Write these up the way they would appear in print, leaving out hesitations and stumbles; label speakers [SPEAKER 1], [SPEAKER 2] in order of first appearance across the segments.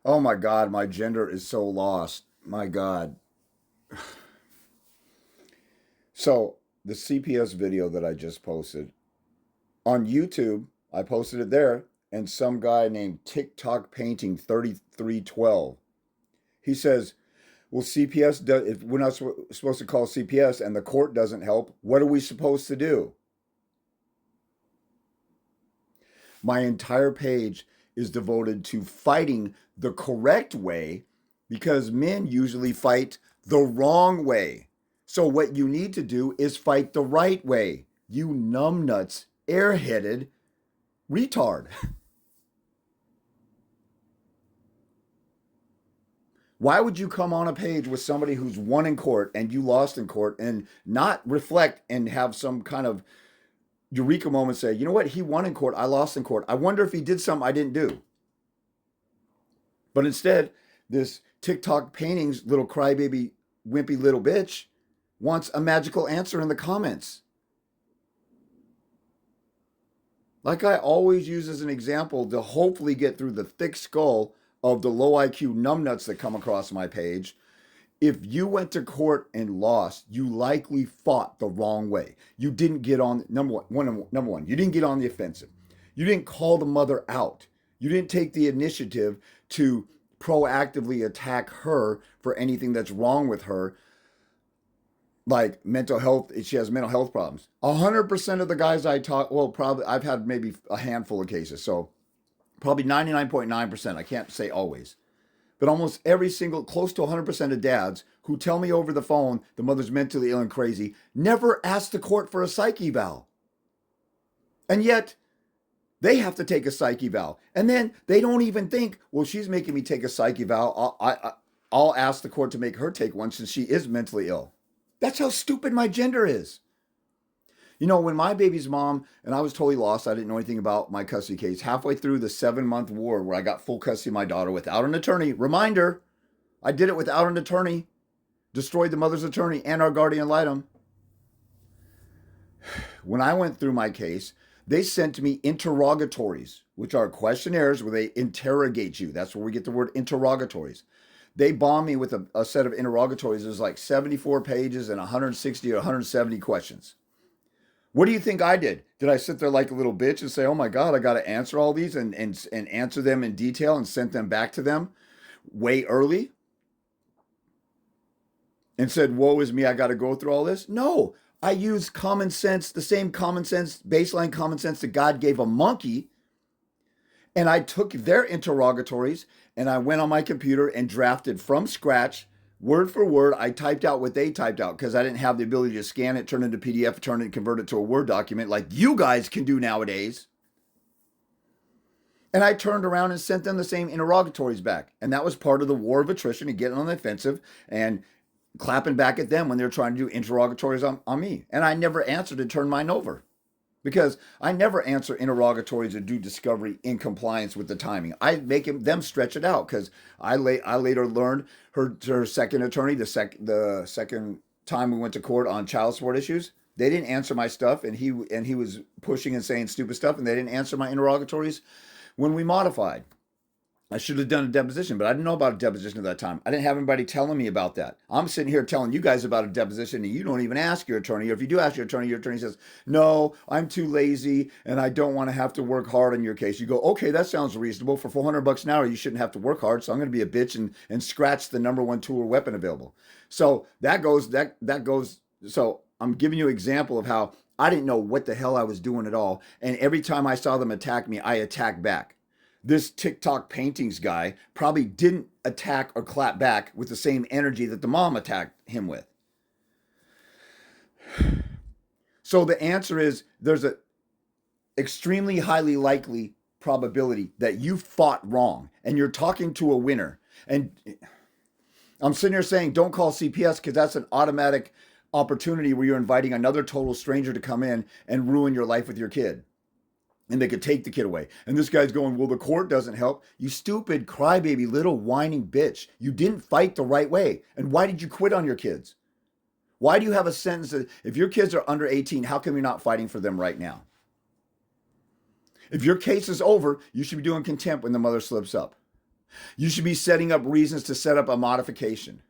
[SPEAKER 1] Oh my God, my gender is so lost. My God. So, the CPS video that I just posted on YouTube, I posted it there, and some guy named TikTok Painting 3312, he says, well, CPS does, if we're not supposed to call CPS and the court doesn't help, what are we supposed to do? My entire page is devoted to fighting the correct way because men usually fight the wrong way. So, what you need to do is fight the right way, you numbnuts, airheaded retard. Why would you come on a page with somebody who's won in court and you lost in court and not reflect and have some kind of eureka moment, say, you know what, he won in court, I lost in court. I wonder if he did something I didn't do. But instead, this TikTok paintings little crybaby wimpy little bitch wants a magical answer in the comments. Like I always use as an example to hopefully get through the thick skull of the low IQ numbnuts that come across my page. If you went to court and lost, you likely fought the wrong way. You didn't get on number one. You didn't get on the offensive. You didn't call the mother out. You didn't take the initiative to proactively attack her for anything that's wrong with her, like mental health. She has mental health problems. 100% of the guys I talk, well, probably I've had maybe a handful of cases, so probably 99.9%. I can't say always. But almost every single, close to 100% of dads who tell me over the phone the mother's mentally ill and crazy never ask the court for a psych eval. And yet, they have to take a psych eval. And then they don't even think, well, she's making me take a psych eval. I'll ask the court to make her take one since she is mentally ill. That's how stupid my gender is. You know, when my baby's mom, and I was totally lost, I didn't know anything about my custody case, halfway through the 7-month war where I got full custody of my daughter without an attorney, reminder, I did it without an attorney, destroyed the mother's attorney and our guardian ad litem. When I went through my case, they sent me interrogatories, which are questionnaires where they interrogate you. That's where we get the word interrogatories. They bombed me with a set of interrogatories. It was like 74 pages and 160 or 170 questions. What do you think I did? Did I sit there like a little bitch and say, oh my God, I got to answer all these and answer them in detail and sent them back to them way early? And said, woe is me, I got to go through all this? No, I used common sense, the same common sense, baseline common sense that God gave a monkey. And I took their interrogatories and I went on my computer and drafted from scratch, word for word. I typed out what they typed out because I didn't have the ability to scan it, turn it into PDF, turn it, and convert it to a Word document like you guys can do nowadays. And I turned around and sent them the same interrogatories back. And that was part of the war of attrition and getting on the offensive and clapping back at them when they're trying to do interrogatories on me. And I never answered and turned mine over. Because I never answer interrogatories or do discovery in compliance with the timing. I make them stretch it out because I later learned her second attorney, the second time we went to court on child support issues, they didn't answer my stuff, and he was pushing and saying stupid stuff, and they didn't answer my interrogatories when we modified. I should have done a deposition, but I didn't know about a deposition at that time. I didn't have anybody telling me about that. I'm sitting here telling you guys about a deposition, and you don't even ask your attorney. Or if you do ask your attorney says, no, I'm too lazy, and I don't want to have to work hard on your case. You go, okay, that sounds reasonable. For $400 an hour, you shouldn't have to work hard, so I'm going to be a bitch and scratch the number one tool or weapon available. So that goes. So I'm giving you an example of how I didn't know what the hell I was doing at all, and every time I saw them attack me, I attacked back. This TikTok paintings guy probably didn't attack or clap back with the same energy that the mom attacked him with. So the answer is there's an extremely highly likely probability that you fought wrong and you're talking to a winner. And I'm sitting here saying don't call CPS because that's an automatic opportunity where you're inviting another total stranger to come in and ruin your life with your kid. And they could take the kid away. And this guy's going, well, the court doesn't help. You stupid crybaby little whining bitch. You didn't fight the right way. And why did you quit on your kids? Why do you have a sentence that if your kids are under 18, how come you're not fighting for them right now? If your case is over, you should be doing contempt when the mother slips up. You should be setting up reasons to set up a modification.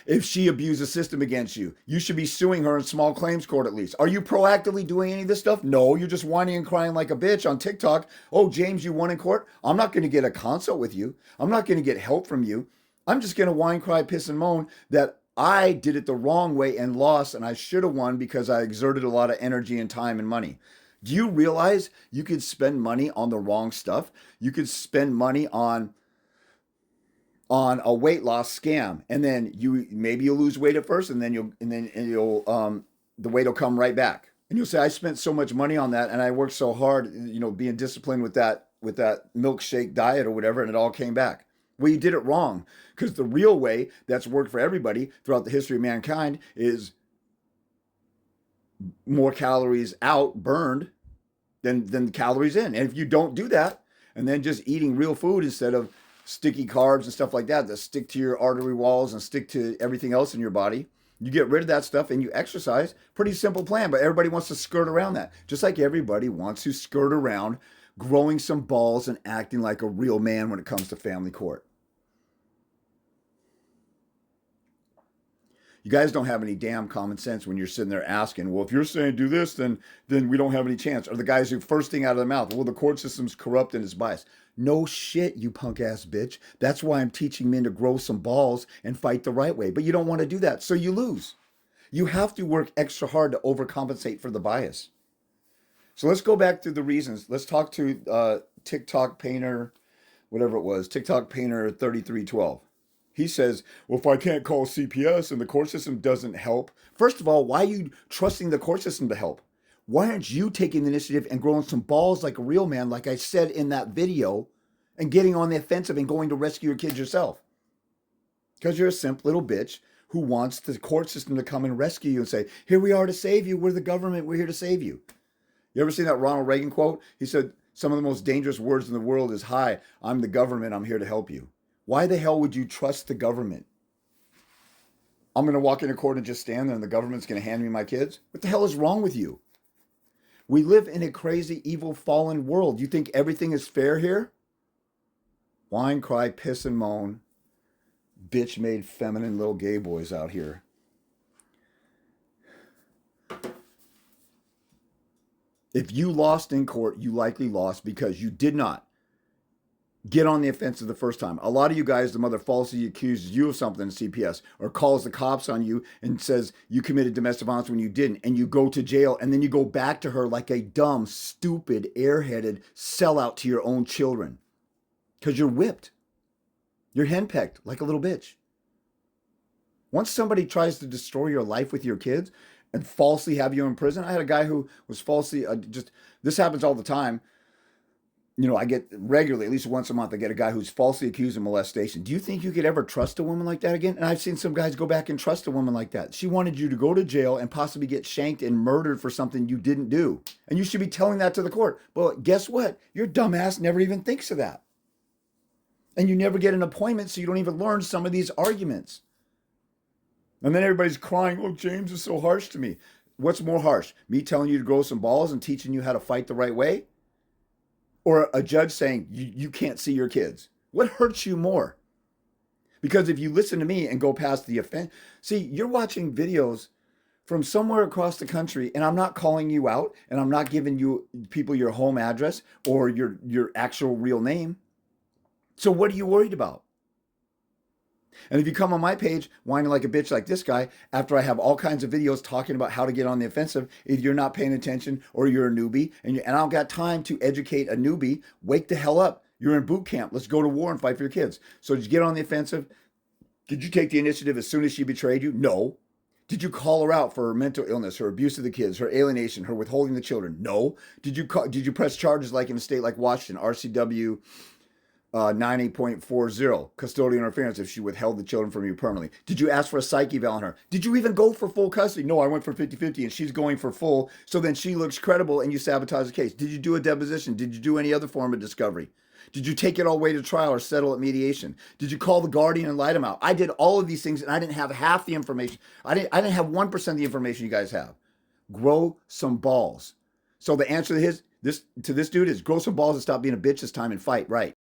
[SPEAKER 1] If she abused the system against you, you should be suing her in small claims court at least. Are you proactively doing any of this stuff? No, you're just whining and crying like a bitch on TikTok. Oh, James, you won in court? I'm not going to get a consult with you. I'm not going to get help from you. I'm just going to whine, cry, piss, and moan that I did it the wrong way and lost, and I should have won because I exerted a lot of energy and time and money. Do you realize you could spend money on the wrong stuff? You could spend money on a weight loss scam, and then you'll lose weight at first, and then you'll the weight will come right back, and you'll say, I spent so much money on that, and I worked so hard, being disciplined with that milkshake diet or whatever, and it all came back. Well, you did it wrong, because the real way that's worked for everybody throughout the history of mankind is more calories out burned than calories in. And if you don't do that, and then just eating real food instead of sticky carbs and stuff like that stick to your artery walls and stick to everything else in your body, you get rid of that stuff and you exercise. Pretty simple plan, but everybody wants to skirt around that. Just like everybody wants to skirt around growing some balls and acting like a real man when it comes to family court. You guys don't have any damn common sense when you're sitting there asking, well, if you're saying do this, then we don't have any chance. Or the guys who first thing out of their mouth, well, the court system's corrupt and it's biased. No shit, you punk ass bitch. That's why I'm teaching men to grow some balls and fight the right way. But you don't want to do that, so you lose. You have to work extra hard to overcompensate for the bias. So let's go back to the reasons. Let's talk to TikTok Painter, whatever it was, TikTok Painter 3312. He says, well, if I can't call CPS and the court system doesn't help, first of all, why are you trusting the court system to help? Why aren't you taking the initiative and growing some balls like a real man, like I said in that video, and getting on the offensive and going to rescue your kids yourself? Because you're a simp little bitch who wants the court system to come and rescue you and say, here we are to save you. We're the government. We're here to save you. You ever seen that Ronald Reagan quote? He said, some of the most dangerous words in the world is, hi, I'm the government. I'm here to help you. Why the hell would you trust the government? I'm going to walk into court and just stand there and the government's going to hand me my kids? What the hell is wrong with you? We live in a crazy, evil, fallen world. You think everything is fair here? Whine, cry, piss, and moan. Bitch-made feminine little gay boys out here. If you lost in court, you likely lost because you did not get on the offensive the first time. A lot of you guys, the mother falsely accuses you of something in CPS or calls the cops on you and says you committed domestic violence when you didn't, and you go to jail, and then you go back to her like a dumb, stupid, airheaded sellout to your own children because you're whipped. You're henpecked like a little bitch. Once somebody tries to destroy your life with your kids and falsely have you in prison, I had a guy who was falsely, this happens all the time. I get regularly, at least once a month, I get a guy who's falsely accused of molestation. Do you think you could ever trust a woman like that again? And I've seen some guys go back and trust a woman like that. She wanted you to go to jail and possibly get shanked and murdered for something you didn't do. And you should be telling that to the court. But guess what? Your dumbass never even thinks of that. And you never get an appointment, so you don't even learn some of these arguments. And then everybody's crying, oh, James is so harsh to me. What's more harsh? Me telling you to grow some balls and teaching you how to fight the right way? Or a judge saying, you can't see your kids? What hurts you more? Because if you listen to me and go past the offense, see, you're watching videos from somewhere across the country, and I'm not calling you out, and I'm not giving you people your home address or your actual real name. So what are you worried about? And if you come on my page whining like a bitch like this guy, after I have all kinds of videos talking about how to get on the offensive, if you're not paying attention or you're a newbie, and I don't got time to educate a newbie, wake the hell up. You're in boot camp. Let's go to war and fight for your kids. So did you get on the offensive? Did you take the initiative as soon as she betrayed you? No. Did you call her out for her mental illness, her abuse of the kids, her alienation, her withholding the children? No. Did you press charges like in a state like Washington, RCW 90.40, custodial interference if she withheld the children from you permanently? Did you ask for a psych eval on her? Did you even go for full custody? No, I went for 50-50 and she's going for full, so then she looks credible and you sabotage the case. Did you do a deposition? Did you do any other form of discovery? Did you take it all the way to trial or settle at mediation? Did you call the guardian and light him out? I did all of these things and I didn't have half the information. I didn't have 1% of the information you guys have. Grow some balls. So the answer to his, This to this dude is grow some balls and stop being a bitch this time and fight right.